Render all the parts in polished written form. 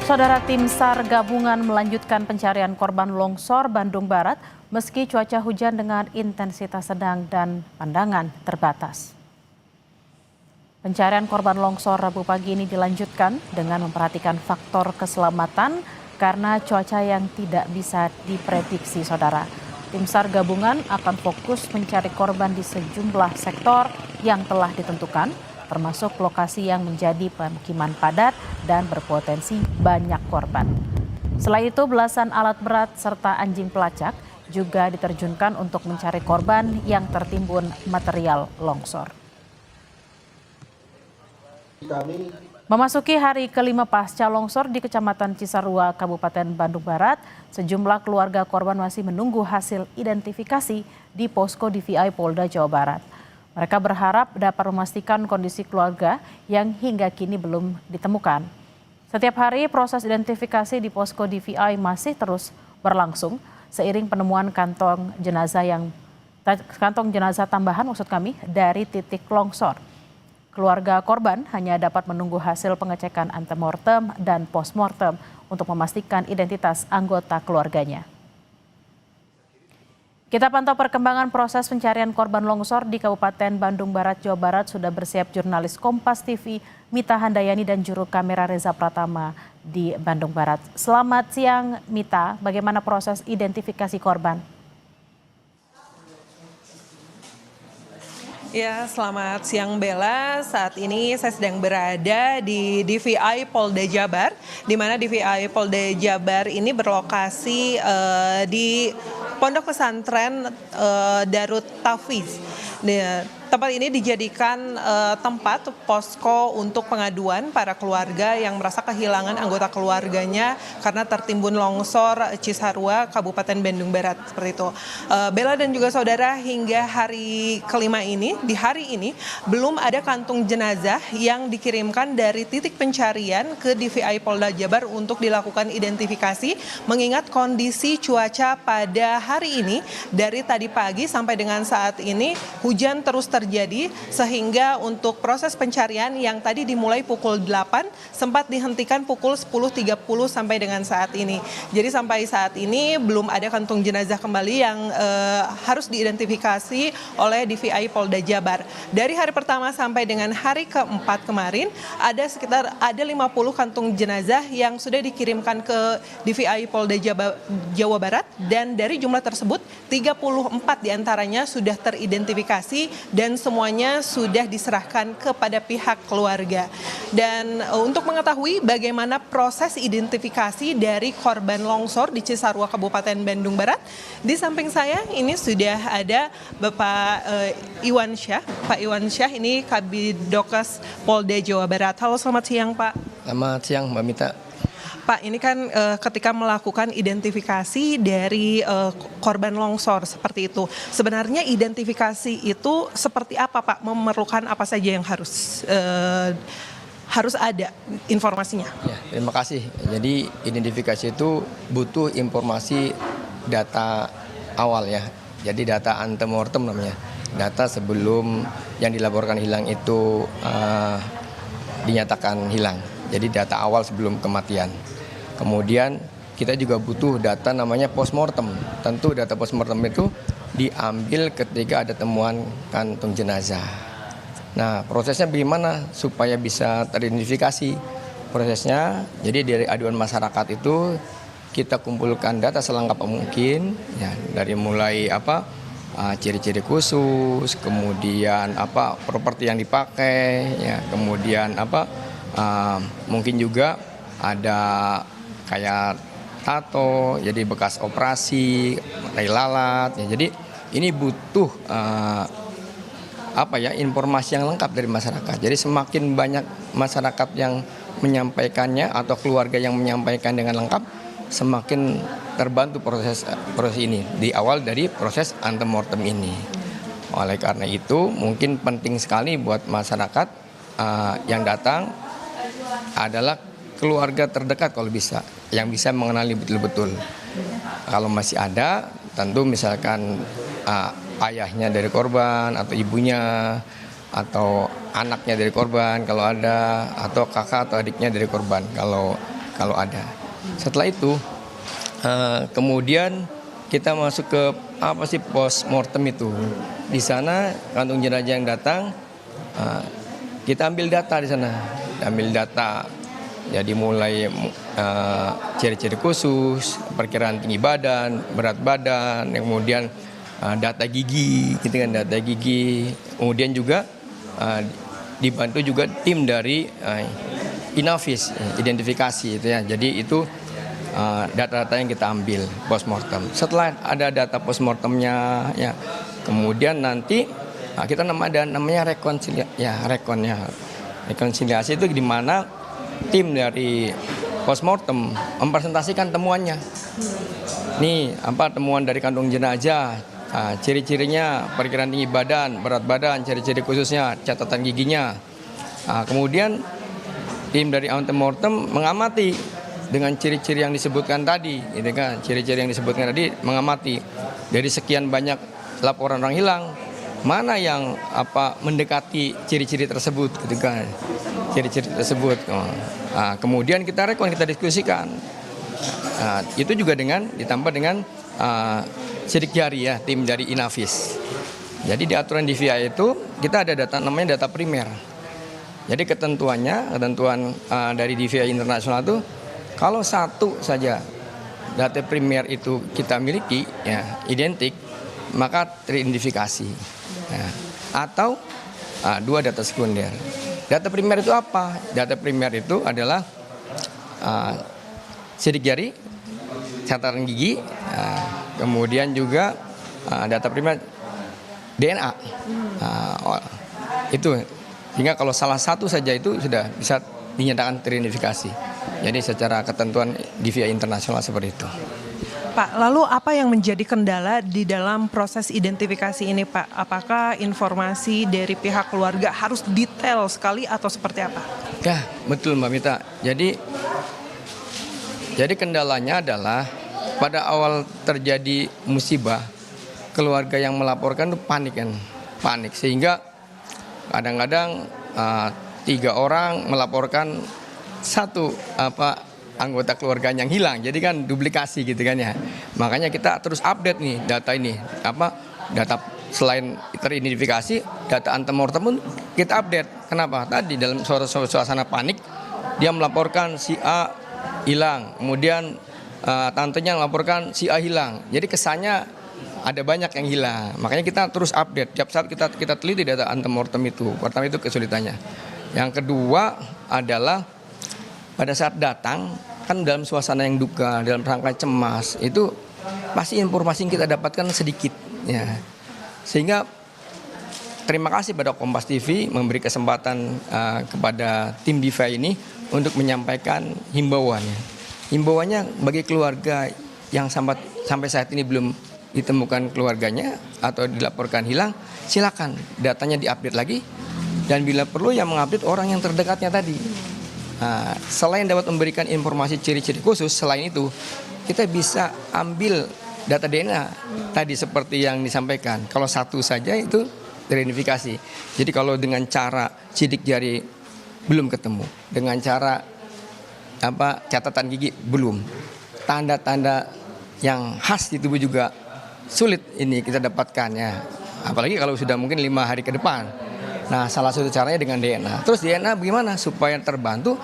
Saudara, tim SAR gabungan melanjutkan pencarian korban longsor Bandung Barat meski cuaca hujan dengan intensitas sedang dan pandangan terbatas. Pencarian korban longsor Rabu pagi ini dilanjutkan dengan memperhatikan faktor keselamatan karena cuaca yang tidak bisa diprediksi, saudara. Tim SAR gabungan akan fokus mencari korban di sejumlah sektor yang telah ditentukan, termasuk lokasi yang menjadi pemukiman padat dan berpotensi banyak korban. Selain itu, belasan alat berat serta anjing pelacak juga diterjunkan untuk mencari korban yang tertimbun material longsor. Memasuki hari kelima pasca longsor di Kecamatan Cisarua, Kabupaten Bandung Barat, sejumlah keluarga korban masih menunggu hasil identifikasi di posko DVI Polda Jawa Barat. Mereka berharap dapat memastikan kondisi keluarga yang hingga kini belum ditemukan. Setiap hari proses identifikasi di posko DVI masih terus berlangsung seiring penemuan kantong jenazah tambahan dari titik longsor. Keluarga korban hanya dapat menunggu hasil pengecekan antemortem dan postmortem untuk memastikan identitas anggota keluarganya. Kita pantau perkembangan proses pencarian korban longsor di Kabupaten Bandung Barat, Jawa Barat. Sudah bersiap jurnalis Kompas TV Mita Handayani dan juru kamera Reza Pratama di Bandung Barat. Selamat siang Mita, bagaimana proses identifikasi korban? Ya, selamat siang Bella. Saat ini saya sedang berada di DVI Polda Jabar, di mana DVI Polda Jabar ini berlokasi di Pondok Pesantren Darut Tafiz. Tempat ini dijadikan tempat posko untuk pengaduan para keluarga yang merasa kehilangan anggota keluarganya karena tertimbun longsor Cisarua, Kabupaten Bandung Barat, seperti itu. Bella dan juga saudara, hingga hari kelima ini, di hari ini belum ada kantung jenazah yang dikirimkan dari titik pencarian ke DVI Polda Jabar untuk dilakukan identifikasi, mengingat kondisi cuaca pada hari ini dari tadi pagi sampai dengan saat ini hujan terus terjadi, sehingga untuk proses pencarian yang tadi dimulai pukul 8 sempat dihentikan pukul 10.30 sampai dengan saat ini. Jadi sampai saat ini belum ada kantung jenazah kembali yang harus diidentifikasi oleh DVI Polda Jabar. Dari hari pertama sampai dengan hari keempat kemarin ada 50 kantung jenazah yang sudah dikirimkan ke DVI Polda Jawa Barat, dan dari jumlah tersebut 34 diantaranya sudah teridentifikasi dan semuanya sudah diserahkan kepada pihak keluarga. Dan untuk mengetahui bagaimana proses identifikasi dari korban longsor di Cisarua, Kabupaten Bandung Barat, di samping saya ini sudah ada Bapak Iwan Syah. Pak Iwan Syah ini Kabidokes Polda Jawa Barat. Halo, selamat siang Pak. Selamat siang Mbak Mita. Pak, ini kan ketika melakukan identifikasi dari korban longsor seperti itu, sebenarnya identifikasi itu seperti apa Pak? Memerlukan apa saja yang harus ada informasinya? Ya, terima kasih. Jadi identifikasi itu butuh informasi data awal ya. Jadi data antemortem namanya. Data sebelum yang dilaporkan hilang itu dinyatakan hilang. Jadi data awal sebelum kematian. Kemudian kita juga butuh data namanya postmortem. Tentu data postmortem itu diambil ketika ada temuan kantung jenazah. Nah, prosesnya bagaimana supaya bisa teridentifikasi? Prosesnya, jadi dari aduan masyarakat itu kita kumpulkan data selengkap mungkin, ya, dari mulai ciri-ciri khusus, kemudian properti yang dipakai, ya, kemudian mungkin juga ada kayak tato, jadi bekas operasi, tai lalat, ya. Jadi ini butuh informasi yang lengkap dari masyarakat. Jadi semakin banyak masyarakat yang menyampaikannya atau keluarga yang menyampaikan dengan lengkap, semakin terbantu proses ini di awal dari proses antemortem ini. Oleh karena itu mungkin penting sekali buat masyarakat yang datang adalah keluarga terdekat kalau bisa, yang bisa mengenali betul-betul. Kalau masih ada, tentu misalkan ayahnya dari korban atau ibunya atau anaknya dari korban kalau ada, atau kakak atau adiknya dari korban. Kalau kalau ada. Setelah itu kemudian kita masuk ke apa sih postmortem itu. Di sana kantung jenazah yang datang, kita ambil data di sana, ambil data. Jadi mulai ciri-ciri khusus, perkiraan tinggi badan, berat badan, kemudian data gigi, gitu kan, data gigi. Kemudian juga dibantu juga tim dari Inavis, identifikasi itu ya. Jadi itu data-data yang kita ambil postmortem. Setelah ada data postmortemnya, ya, kemudian nanti kita namanya rekonsiliasi itu di mana tim dari postmortem mempresentasikan temuannya. Nih, temuan dari kantong jenazah, ciri-cirinya, perkiraan tinggi badan, berat badan, ciri-ciri khususnya, catatan giginya. Kemudian tim dari antemortem mengamati dengan ciri-ciri yang disebutkan tadi, gitu kan? Ciri-ciri yang disebutkan tadi mengamati dari sekian banyak laporan orang hilang, mana yang mendekati ciri-ciri tersebut, gitu kan? Ciri-ciri tersebut. Kemudian kita diskusikan. Itu juga ditambah dengan sidik jari ya, tim dari Inavis. Jadi di aturan DVI itu kita ada data namanya data primer. Jadi ketentuan dari DVI internasional itu kalau satu saja data primer itu kita miliki ya identik, maka teridentifikasi. Atau dua data sekunder. Data primer itu apa? Data primer itu adalah sidik jari, catatan gigi, kemudian juga data primer DNA. Itu sehingga kalau salah satu saja itu sudah bisa dinyatakan teridentifikasi. Jadi secara ketentuan DVI internasional seperti itu. Pak, lalu apa yang menjadi kendala di dalam proses identifikasi ini, Pak? Apakah informasi dari pihak keluarga harus detail sekali atau seperti apa? Ya, betul Mbak Mita. Jadi kendalanya adalah pada awal terjadi musibah, keluarga yang melaporkan itu panik sehingga kadang-kadang 3 orang melaporkan satu anggota keluarga yang hilang, jadi kan duplikasi gitu kan ya. Makanya kita terus update nih data ini, data selain teridentifikasi, data antemortem pun kita update. Kenapa? Tadi dalam suasana panik dia melaporkan si A hilang, kemudian tantenya melaporkan si A hilang. Jadi kesannya ada banyak yang hilang. Makanya kita terus update. Tiap saat kita teliti data antemortem itu. Pertama itu kesulitannya. Yang kedua adalah pada saat datang kan dalam suasana yang duka, dalam rangka cemas, itu pasti informasi yang kita dapatkan sedikit ya. Sehingga terima kasih pada Kompas TV memberi kesempatan kepada tim DVI ini untuk menyampaikan himbauannya. Himbauannya bagi keluarga yang sampai saat ini belum ditemukan keluarganya atau dilaporkan hilang, silakan datanya diupdate lagi dan bila perlu yang mengupdate orang yang terdekatnya tadi. Selain dapat memberikan informasi ciri-ciri khusus, selain itu kita bisa ambil data DNA tadi seperti yang disampaikan. Kalau satu saja itu teridentifikasi. Jadi kalau dengan cara sidik jari belum ketemu, dengan cara catatan gigi belum, tanda-tanda yang khas di tubuh juga sulit ini kita dapatkan ya. Apalagi kalau sudah mungkin 5 hari ke depan. Nah, salah satu caranya dengan DNA. Terus DNA bagaimana supaya terbantu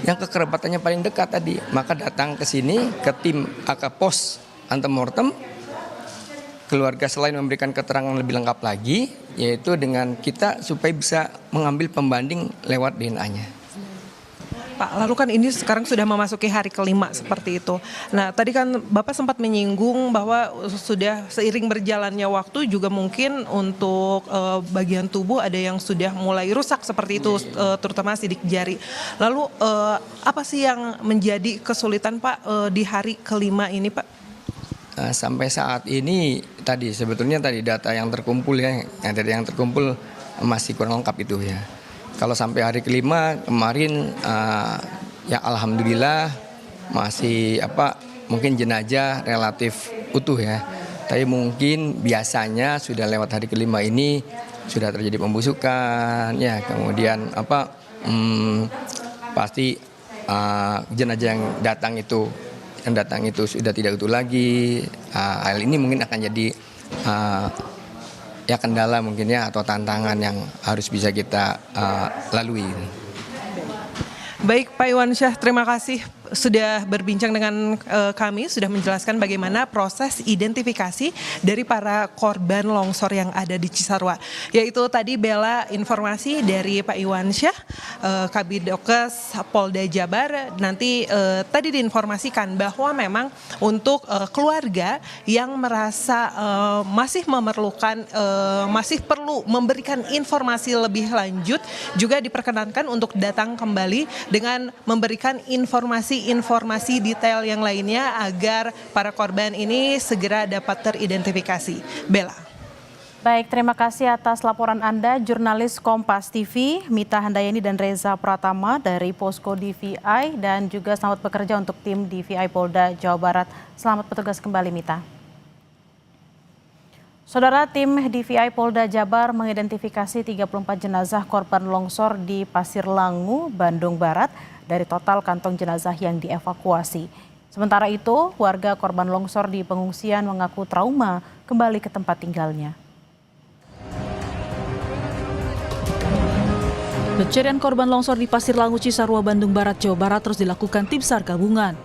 yang kekerabatannya paling dekat tadi? Maka datang ke sini ke tim pos antemortem. Keluarga selain memberikan keterangan lebih lengkap lagi, yaitu dengan kita supaya bisa mengambil pembanding lewat DNA-nya. Pak, lalu kan ini sekarang sudah memasuki hari kelima seperti itu. Nah, tadi kan Bapak sempat menyinggung bahwa sudah seiring berjalannya waktu juga mungkin untuk bagian tubuh ada yang sudah mulai rusak seperti itu, terutama sidik jari. Lalu apa sih yang menjadi kesulitan Pak di hari kelima ini Pak? Sampai saat ini sebetulnya data yang terkumpul yang terkumpul masih kurang lengkap itu ya. Kalau sampai hari kelima kemarin ya alhamdulillah masih mungkin jenazah relatif utuh ya. Tapi mungkin biasanya sudah lewat hari kelima ini sudah terjadi pembusukan ya, kemudian pasti jenazah yang datang itu sudah tidak utuh lagi. Hal ini mungkin akan jadi ya kendala mungkin ya, atau tantangan yang harus bisa kita lalui. Baik Pak Iwansyah, terima kasih sudah berbincang dengan kami, sudah menjelaskan bagaimana proses identifikasi dari para korban longsor yang ada di Cisarua. Yaitu tadi Bella informasi dari Pak Iwansyah, Kabidokes Polda Jabar, nanti tadi diinformasikan bahwa memang untuk keluarga yang merasa masih memerlukan, masih perlu memberikan informasi lebih lanjut, juga diperkenankan untuk datang kembali dengan memberikan informasi detail yang lainnya agar para korban ini segera dapat teridentifikasi. Bella. Baik, terima kasih atas laporan Anda, jurnalis Kompas TV, Mita Handayani dan Reza Pratama dari Posko DVI, dan juga selamat bekerja untuk tim DVI Polda Jawa Barat. Selamat bertugas kembali, Mita. Saudara, tim DVI Polda Jabar mengidentifikasi 34 jenazah korban longsor di Pasir Langu, Bandung Barat dari total kantong jenazah yang dievakuasi. Sementara itu, warga korban longsor di pengungsian mengaku trauma kembali ke tempat tinggalnya. Pencarian korban longsor di Pasir Langu, Cisarua, Bandung Barat, Jawa Barat terus dilakukan tim SAR gabungan.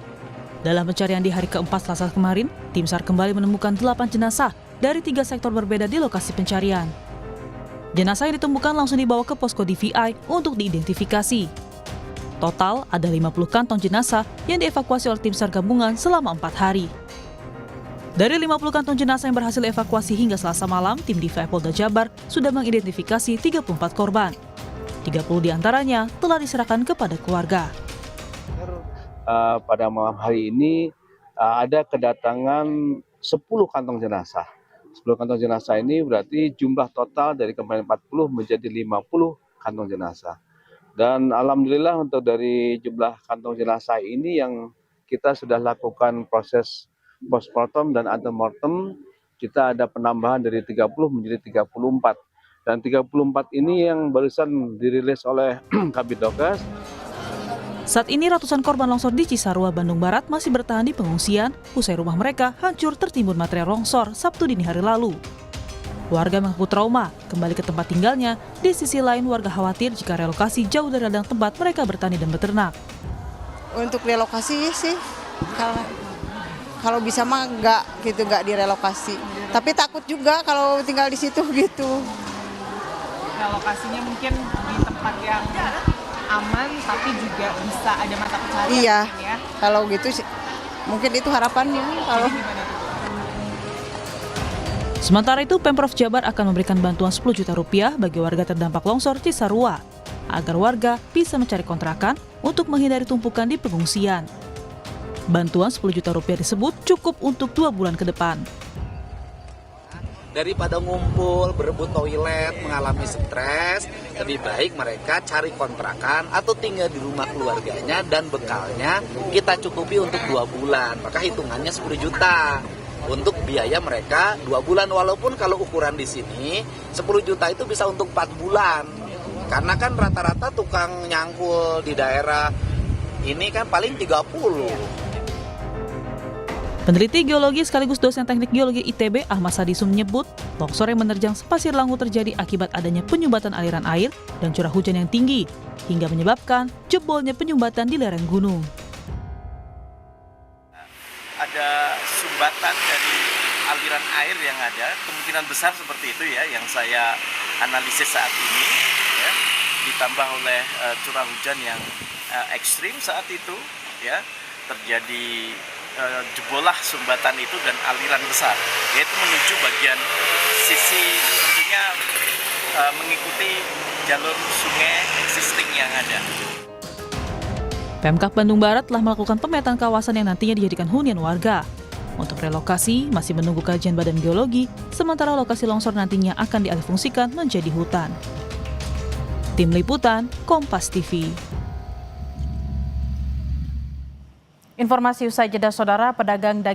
Dalam pencarian di hari keempat Selasa kemarin, tim SAR kembali menemukan 8 jenazah dari 3 sektor berbeda di lokasi pencarian. Jenazah yang ditemukan langsung dibawa ke posko DVI untuk diidentifikasi. Total ada 50 kantong jenazah yang dievakuasi oleh tim SAR gabungan selama 4 hari. Dari 50 kantong jenazah yang berhasil evakuasi hingga Selasa malam, tim DVI Polda Jabar sudah mengidentifikasi 34 korban. 30 diantaranya telah diserahkan kepada keluarga. Pada malam hari ini ada kedatangan 10 kantong jenazah. 10 kantong jenazah ini berarti jumlah total dari kemarin 40 menjadi 50 kantong jenazah. Dan alhamdulillah untuk dari jumlah kantong jenazah ini yang kita sudah lakukan proses postmortem dan antemortem, kita ada penambahan dari 30 menjadi 34. Dan 34 ini yang barusan dirilis oleh Kabidokes. Saat ini ratusan korban longsor di Cisarua, Bandung Barat masih bertahan di pengungsian usai rumah mereka hancur tertimbun material longsor Sabtu dini hari lalu. Warga mengaku trauma kembali ke tempat tinggalnya. Di sisi lain, warga khawatir jika relokasi jauh dari ladang tempat mereka bertani dan beternak. Untuk relokasi sih, kalau bisa mah nggak direlokasi. Tapi takut juga kalau tinggal di situ gitu. Relokasinya mungkin di tempat yang aman, tapi juga bisa ada mata pencaharian. Iya, ya. Kalau gitu mungkin itu harapannya. Kalau Sementara itu, Pemprov Jabar akan memberikan bantuan 10 juta rupiah bagi warga terdampak longsor Cisarua, agar warga bisa mencari kontrakan untuk menghindari tumpukan di pengungsian. Bantuan 10 juta rupiah disebut cukup untuk 2 bulan ke depan. Daripada ngumpul, berebut toilet, mengalami stres, lebih baik mereka cari kontrakan atau tinggal di rumah keluarganya dan bekalnya kita cukupi untuk 2 bulan. Maka hitungannya 10 juta. Untuk biaya mereka 2 bulan, walaupun kalau ukuran di sini 10 juta itu bisa untuk 4 bulan. Karena kan rata-rata tukang nyangkul di daerah ini kan paling 30. Peneliti geologi sekaligus dosen teknik geologi ITB Ahmad Sadisu menyebut, longsor yang menerjang Pasir Langu terjadi akibat adanya penyumbatan aliran air dan curah hujan yang tinggi, hingga menyebabkan jebolnya penyumbatan di lereng gunung. Ada sumbatan dari aliran air yang ada, kemungkinan besar seperti itu ya yang saya analisis saat ini, ya, ditambah oleh curah hujan yang ekstrim saat itu, ya, terjadi jebolah sumbatan itu dan aliran besar, yaitu menuju bagian sisi tentunya mengikuti jalur sungai existing yang ada. Pemkab Bandung Barat telah melakukan pemetaan kawasan yang nantinya dijadikan hunian warga. Untuk relokasi masih menunggu kajian Badan Geologi, sementara lokasi longsor nantinya akan dialihfungsikan menjadi hutan. Tim Liputan, Kompas TV. Informasi usai jeda, Saudara, pedagang daging